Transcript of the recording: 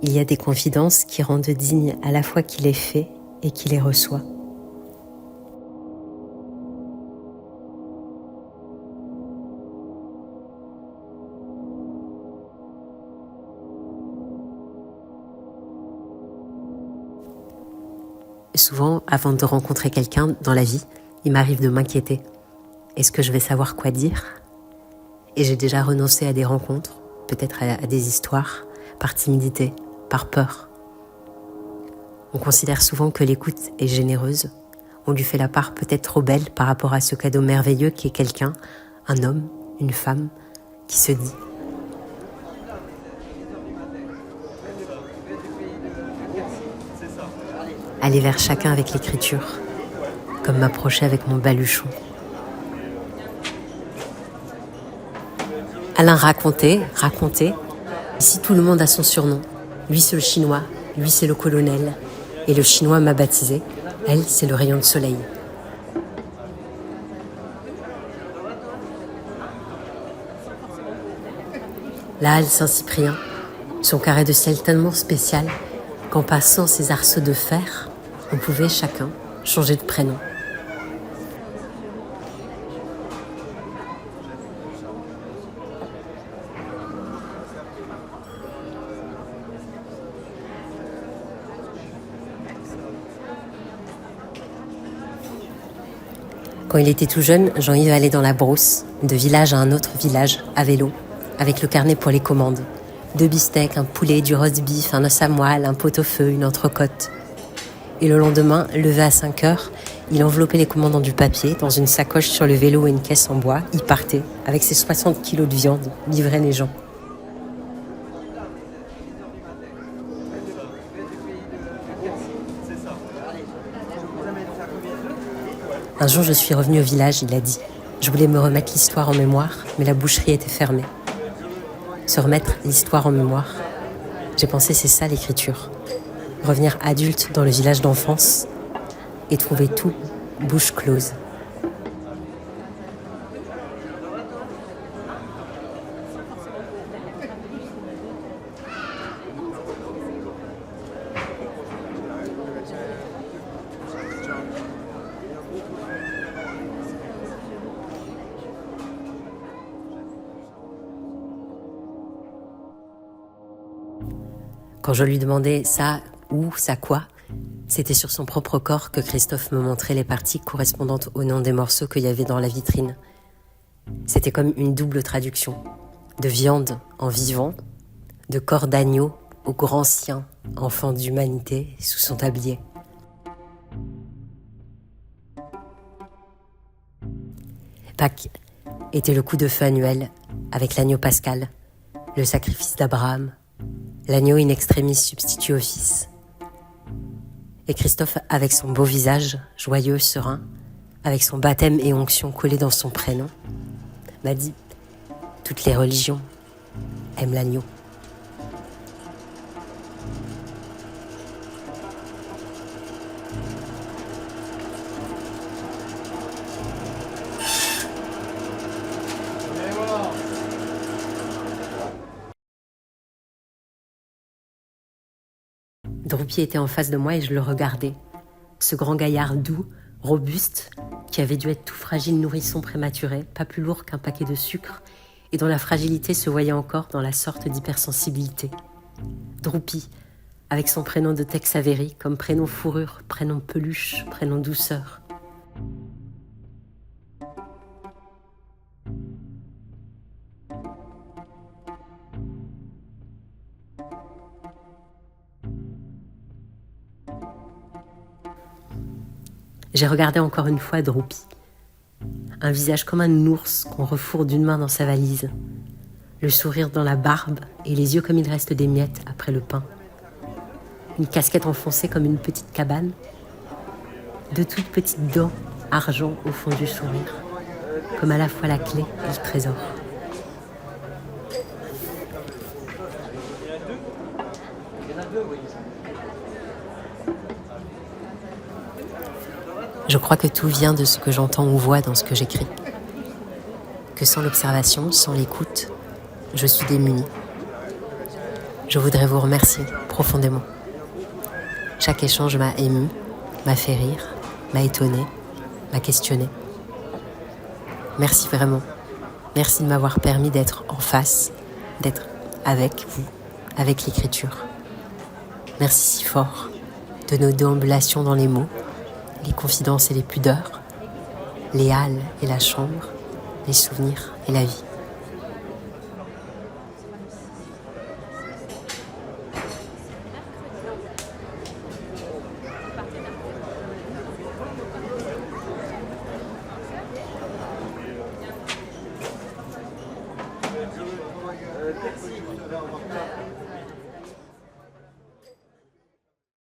il y a des confidences qui rendent digne à la fois qui les fait et qui les reçoit. Souvent, avant de rencontrer quelqu'un dans la vie, il m'arrive de m'inquiéter. Est-ce que je vais savoir quoi dire ? Et j'ai déjà renoncé à des rencontres, peut-être à des histoires, par timidité, par peur. On considère souvent que l'écoute est généreuse. On lui fait la part peut-être trop belle par rapport à ce cadeau merveilleux qui est quelqu'un, un homme, une femme, qui se dit. Aller vers chacun avec l'écriture, comme m'approcher avec mon baluchon. Alain racontait. Ici tout le monde a son surnom. Lui c'est le chinois, lui c'est le colonel. Et le chinois m'a baptisé. Elle c'est le rayon de soleil. La halle Saint-Cyprien, son carré de ciel tellement spécial qu'en passant ses arceaux de fer, on pouvait chacun changer de prénom. Quand il était tout jeune, Jean-Yves allait dans la brousse, de village à un autre village, à vélo, avec le carnet pour les commandes. 2 beefsteaks, un poulet, du roast beef, un os à moelle, un pot-au-feu, une entrecôte. Et le lendemain, levé à 5 heures, il enveloppait les commandes dans du papier, dans une sacoche sur le vélo et une caisse en bois. Il partait, avec ses 60 kilos de viande, livrer les gens. Un jour, je suis revenue au village, il a dit. Je voulais me remettre l'histoire en mémoire, mais la boucherie était fermée. Se remettre l'histoire en mémoire. J'ai pensé, c'est ça l'écriture. Revenir adulte dans le village d'enfance et trouver tout bouche close. Quand je lui demandais ça, où, ça quoi, c'était sur son propre corps que Christophe me montrait les parties correspondantes au nom des morceaux qu'il y avait dans la vitrine. C'était comme une double traduction, de viande en vivant, de corps d'agneau au grand sien, enfant d'humanité sous son tablier. Pâques était le coup de feu annuel avec l'agneau pascal, le sacrifice d'Abraham, l'agneau in extremis substitue au fils. Et Christophe, avec son beau visage, joyeux, serein, avec son baptême et onction collés dans son prénom, m'a dit « Toutes les religions aiment l'agneau ». Droupi était en face de moi et je le regardais. Ce grand gaillard doux, robuste, qui avait dû être tout fragile nourrisson prématuré, pas plus lourd qu'un paquet de sucre, et dont la fragilité se voyait encore dans la sorte d'hypersensibilité. Droupi, avec son prénom de Tex Avery, comme prénom fourrure, prénom peluche, prénom douceur. J'ai regardé encore une fois Droupi. Un visage comme un ours qu'on refourre d'une main dans sa valise. Le sourire dans la barbe et les yeux comme il reste des miettes après le pain. Une casquette enfoncée comme une petite cabane. De toutes petites dents argent au fond du sourire. Comme à la fois la clé et le trésor. Je crois que tout vient de ce que j'entends ou vois dans ce que j'écris. Que sans l'observation, sans l'écoute, je suis démunie. Je voudrais vous remercier profondément profondément. Chaque échange m'a ému, m'a fait rire, m'a étonné, m'a questionné. Merci vraiment. Merci de m'avoir permis d'être en face, d'être avec vous, avec l'écriture. Merci si fort de nos déambulations dans les mots, les confidences et les pudeurs, les halles et la chambre, les souvenirs et la vie.